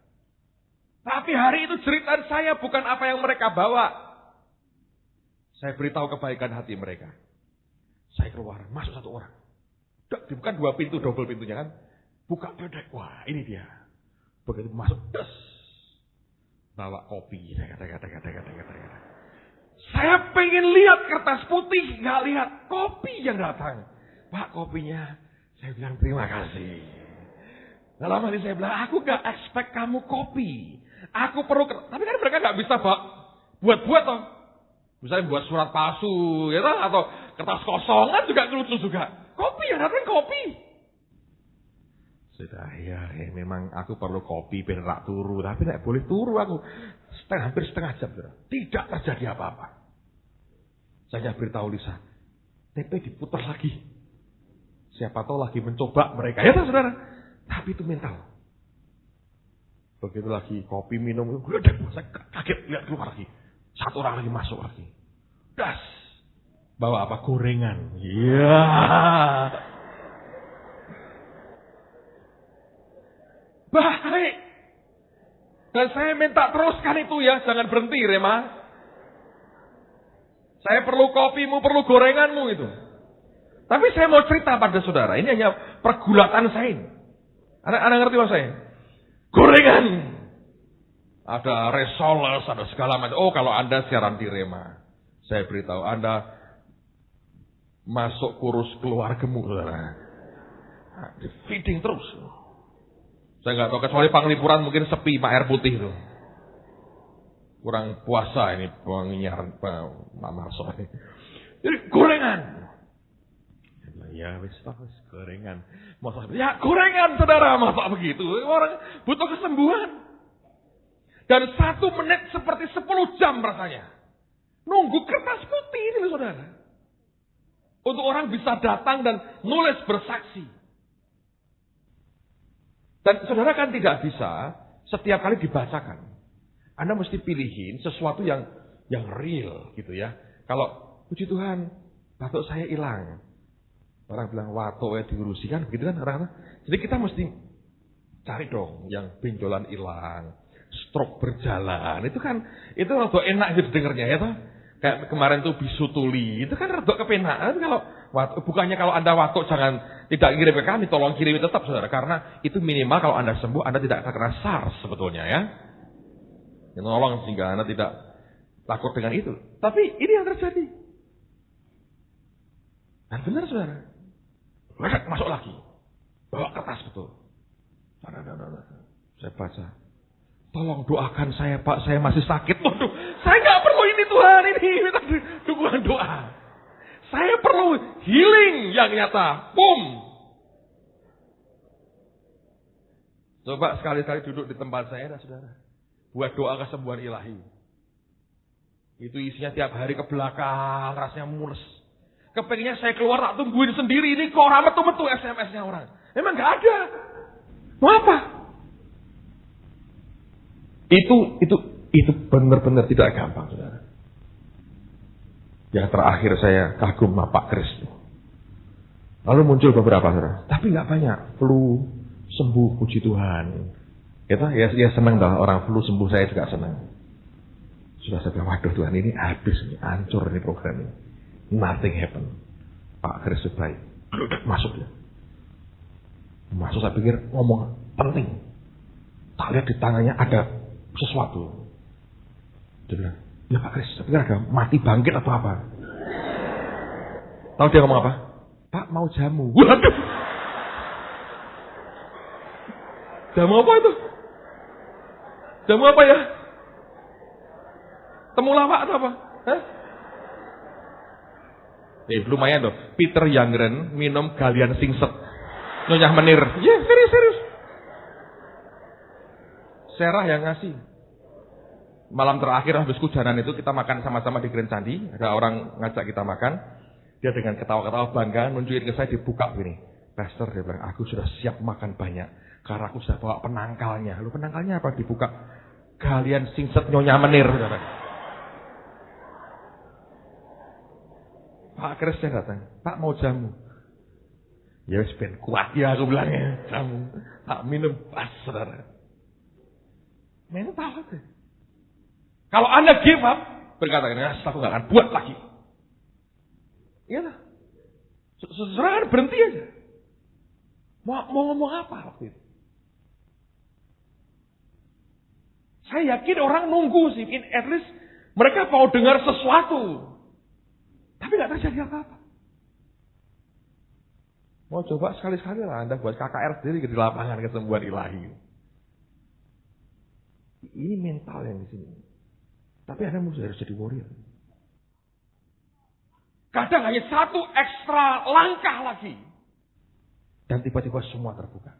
Tapi hari itu jeritan saya bukan apa yang mereka bawa. Saya beritahu kebaikan hati mereka. Saya keluar, masuk 1 orang. Bukan 2 pintu, double pintunya kan. Buka bedek, wah ini dia. Begitu masuk, des. Bawa kopi. Saya pengen lihat kertas putih, nggak lihat kopi yang datang. Pak kopinya, saya bilang terima kasih. Nah, lama ini saya bilang, aku nggak expect kamu kopi. Aku perlu, tapi kan mereka nggak bisa buat toh. Misalnya buat surat palsu, ya, atau kertas kosongan juga lucu juga. Kopi yang datang kopi. Sudah ya, memang aku perlu kopi biar rak turu, tapi tidak boleh turu aku. Hampir setengah jam. Tidak terjadi apa-apa. Saya beritahu Lisa, TP diputar lagi. Siapa tahu lagi mencoba mereka. Ya saudara, tapi itu mental. Begitu lagi kopi minum, saya kaget lihat keluar lagi. 1 orang lagi masuk lagi. Das. Bawa apa? Gorengan. Iya. Baik. Dan saya minta teruskan itu ya, jangan berhenti Rema. Saya perlu kopimu, perlu gorenganmu itu. Tapi saya mau cerita pada saudara, ini hanya pergulatan saya ini. Anda ngerti maksud saya? Gorengan. Ada resoles, ada segala macam. Oh kalau Anda siaran di Rema, saya beritahu Anda masuk kurus keluar gemuk saudara. Di feeding terus. Saya nggak tahu kecuali Panglipuran mungkin sepi Pak air putih itu. Kurang puasa ini penyiaran Pak Marso ini. Jadi gorengan. Ya wis gorengan. Ya gorengan saudara, masa begitu? Orang butuh kesembuhan. Dan 1 menit seperti 10 jam rasanya. Nunggu kertas putih ini loh saudara. Untuk orang bisa datang dan nulis bersaksi. Dan saudara kan tidak bisa setiap kali dibacakan. Anda mesti pilihin sesuatu yang real gitu ya. Kalau puji Tuhan, batuk saya hilang. Orang bilang watuk ya diurusi kan begitu kan orang. Jadi kita mesti cari dong yang benjolan hilang, stroke berjalan. Itu rada enak gitu dengernya ya toh. Kayak kemarin tuh bisu tuli, itu kan rada kepenak. Kalau bukannya kalau Anda watuk jangan tidak kirim ke kami, tolong kirimi tetap saudara, karena itu minimal kalau Anda sembuh Anda tidak terkena SARS sebetulnya ya. Tolong sehingga Anda tidak takut dengan itu. Tapi ini yang terjadi. Dan benar saudara. Masuk lagi. Bawa kertas betul. Saya baca. Tolong doakan saya Pak, saya masih sakit. Waduh, saya nggak perlu ini Tuhan, ini minta dukungan doa. Saya perlu healing yang nyata. Boom. Coba sekali-kali duduk di tempat saya dah saudara. Buat doa kesembuhan ilahi. Itu isinya tiap hari ke belakang, rasanya mules. Kepengennya saya keluar tak tungguin sendiri, ini kok orang metu-metu SMS-nya orang. Emang nggak ada. Mau apa? Itu benar-benar tidak gampang, saudara. Yang terakhir saya kagum sama Pak Kris. Lalu muncul beberapa, saudara. Tapi nggak banyak. Flu sembuh, puji Tuhan. Ya senang dah orang flu sembuh, saya juga senang. Sudah saya bilang, waduh Tuhan ini habis, ini hancur ini program ini. Nothing happen. Pak Kris baik. Masuk ya. Masuk saya pikir ngomong penting. Tak lihat di tangannya ada sesuatu. Dia bilang, ya Pak Kris, saya pikir ada mati bangkit atau apa. Tahu dia ngomong apa? Pak mau jamu. Waduh. Jamu apa itu? Jamu apa ya? Temulawak atau apa? Hah? Lumayan loh. Peter Youngren minum galian singset. Nyonya Menir. Ya, serius. Serah yang ngasih. Malam terakhir habis hujanan itu kita makan sama-sama di Grand Candi. Ada orang ngajak kita makan. Dia dengan ketawa-ketawa bangga nunjukin ke saya, dibuka begini. Pastor, dia bilang, aku sudah siap makan banyak. Karena aku sudah bawa penangkalnya. Lalu penangkalnya apa? Dibuka. Galian singset Nyonya Menir. Pak Kris yang datang, Pak mau jamu. Ya wis ben kuat ya aku bilangnya, jamu. Tak minum pas saudara. Mental aja. Kalau Anda give up, berkata, aku gak akan buat lagi. Iya lah. Seserah berhenti aja. Mau ngomong apa waktu itu? Saya yakin orang nunggu sih, at least mereka mau dengar sesuatu. Tapi gak terjadi apa-apa. Mau coba sekali-sekali lah Anda buat KKR sendiri di lapangan kesembuhan ilahi. Ini mental yang di sini. Tapi Anda harus jadi warrior. Kadang hanya satu ekstra langkah lagi. Dan tiba-tiba semua terbuka.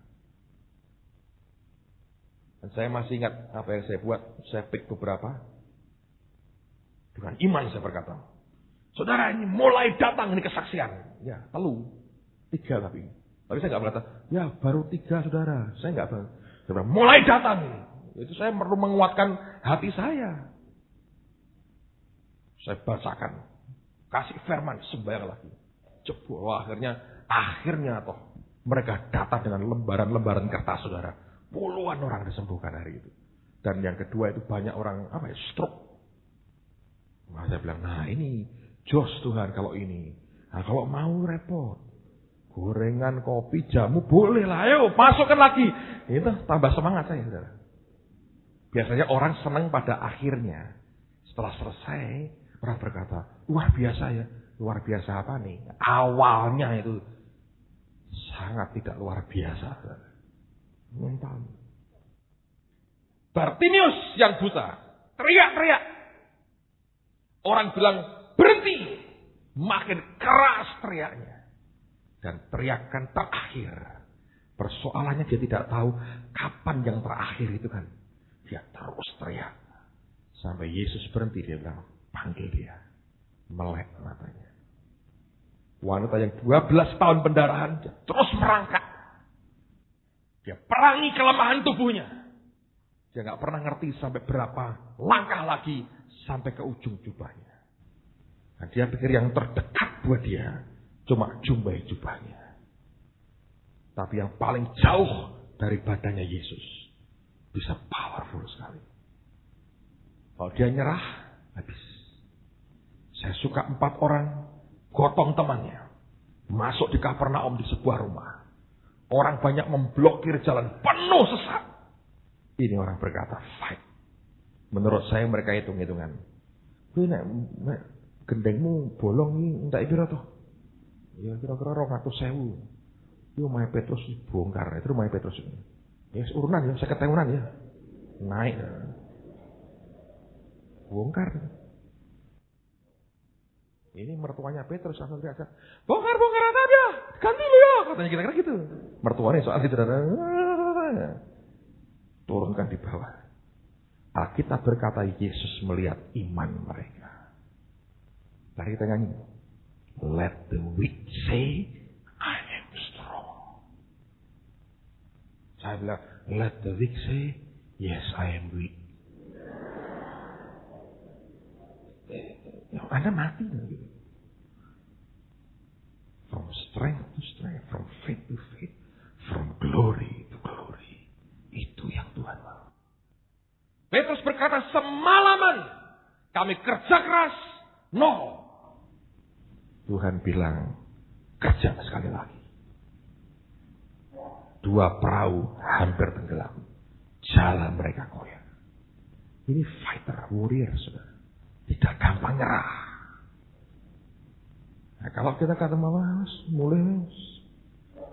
Dan saya masih ingat apa yang saya buat. Saya pick beberapa. Dengan iman saya berkata, saudara ini mulai datang ini kesaksian. Ya, 3 tapi. Tapi saya nggak berkata, ya baru 3 saudara. Saya nggak berkata, saudara mulai datang. Itu saya perlu menguatkan hati saya. Saya bacakan, kasih firman sembahyang lagi. Jebol akhirnya toh mereka datang dengan lembaran-lembaran kertas saudara. Puluhan orang disembuhkan hari itu. Dan yang kedua itu banyak orang stroke. Nah, saya bilang, ini jos Tuhan kalau ini. Nah, kalau mau repot. Gorengan, kopi, jamu boleh lah. Ayo masukkan lagi. Itu tambah semangat saya saudara. Biasanya orang senang pada akhirnya. Setelah selesai, orang berkata, luar biasa ya. Luar biasa apa nih? Awalnya itu sangat tidak luar biasa. Mental. Bartimius yang buta. Teriak-teriak. Orang bilang, berhenti. makin keras teriaknya. Dan teriakan terakhir. Persoalannya dia tidak tahu kapan yang terakhir itu kan. Dia terus teriak. Sampai Yesus berhenti, dia bilang, panggil dia. Melek matanya. Wanita yang 12 tahun pendarahan, dia terus merangkak. Dia perangi kelemahan tubuhnya. Dia gak pernah ngerti sampai berapa langkah lagi sampai ke ujung jubahnya. Nah, dia pikir yang terdekat buat dia cuma jumbai jubahnya. Tapi yang paling jauh dari badannya Yesus bisa powerful sekali. Kalau dia nyerah, habis. Saya suka 4 orang gotong temannya masuk di Kapernaum di sebuah rumah. Orang banyak memblokir jalan, penuh sesak. Ini orang berkata, fight. Menurut saya mereka hitung-hitungan. Nek gendengmu bolong ini entak pira toh? Ya kira-kira 200.000. Itu rumah Petrus bongkar, itu rumah Petrus ini. Ya urunan ya, 50 tahunan ya. Naik. Bongkar. Ini mertuanya Petrus langsung teriak, bongkar aja, ganti lu ya. Katanya kira-kira gitu. Mertuanya soal itu turunkan di bawah. Alkitab berkata Yesus melihat iman mereka. Mari kita nyanyi. Let the weak say, I am strong. Saya bilang, let the weak say, yes I am weak. Anda mati. From strength to strength, from faith to faith, from glory to glory. Itu yang Tuhan mau. Petrus berkata, semalaman kami kerja keras, no. Tuhan bilang, kerja sekali lagi. 2 perahu hampir tenggelam. Jalan mereka koyak. Ini fighter, warrior, saudara. Tidak gampang nyerah. Nah, kalau kita kata mama, mulai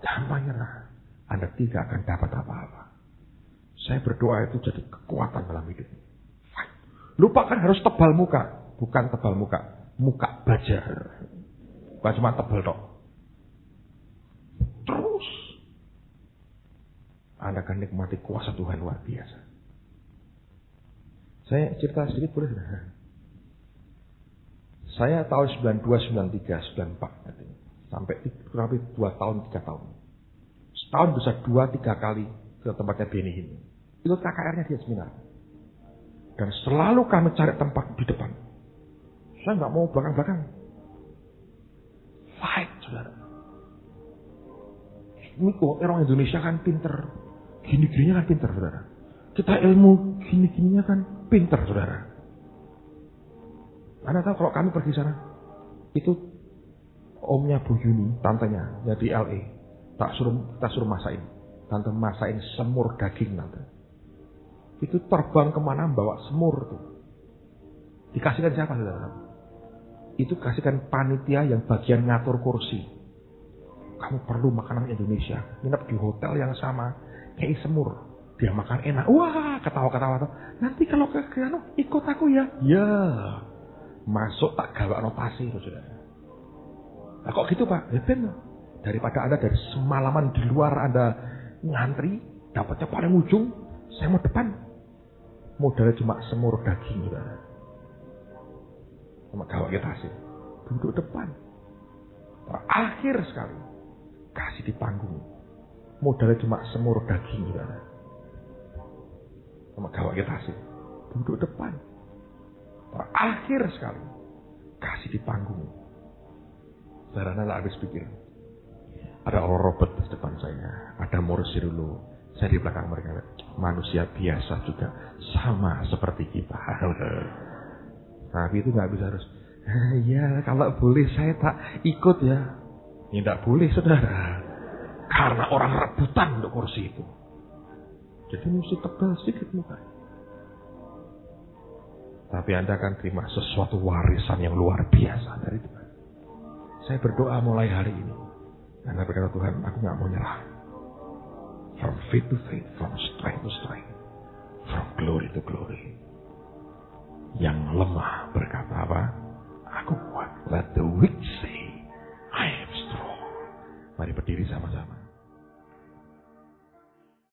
gampang nyerah, Anda tidak akan dapat apa-apa. Saya berdoa itu jadi kekuatan dalam hidup. Fight. Lupakan harus tebal muka, bukan tebal muka, muka baja. Bukan cuma tebal dok. Terus Anda akan nikmati kuasa Tuhan luar biasa. Saya cerita sedikit boleh? Saya tahun 92, 93, 94 sampai kurang lebih 2 tahun, 3 tahun. Setahun bisa 2-3 kali ke tempatnya Beni ini. Itu KKR-nya dia seminar. Dan selalu kami cari tempat di depan. Saya nggak mau belakang-belakang. Fight, saudara. Ini kok orang Indonesia kan pinter. Gini-gininya kan pinter, saudara. Kita ilmu gini-gininya kan pinter, saudara. Anda tahu kalau kami pergi sana, itu omnya Bu Yuni, tantenya, di LA, kita suruh masain. Tante masain semur daging, tante. Itu terbang kemana bawa semur tuh. Dikasihkan siapa, saudara? Itu kasihkan panitia yang bagian ngatur kursi. Kamu perlu makanan Indonesia, nginep di hotel yang sama, kayak semur. Dia makan enak, wah ketawa-ketawa tuh. Nanti kalau ke ikut aku ya. Ya. Masuk tak gawa notasi itu sudah. Nah, kok gitu Pak? Ya ben. Daripada Anda dari semalaman di luar Anda ngantri, dapatnya paling ujung, saya mau depan. Modalnya cuma semur daging sudah. Sama gawa notasi. Duduk depan. Terakhir sekali kasih di panggung. Modalnya cuma semur daging sudah. Sama gawa notasi. Duduk depan. Terakhir sekali kasih di panggung. Sarana lah habis pikir. Ada orang Robert di depan saya, ada Morsi dulu, saya di belakang mereka. Manusia biasa juga, sama seperti kita. Tapi itu nggak bisa harus. Ya kalau boleh saya tak ikut ya. Ya tidak boleh saudara, karena orang rebutan untuk kursi itu. Jadi mesti tebal sedikit muka. Tapi Anda akan terima sesuatu warisan yang luar biasa dari Tuhan. Saya berdoa mulai hari ini. Anda berkata, Tuhan, aku gak mau nyerah. From faith to faith, from strength to strength, from glory to glory. Yang lemah berkata apa? Aku kuat. Let the weak say, berdiri sama-sama.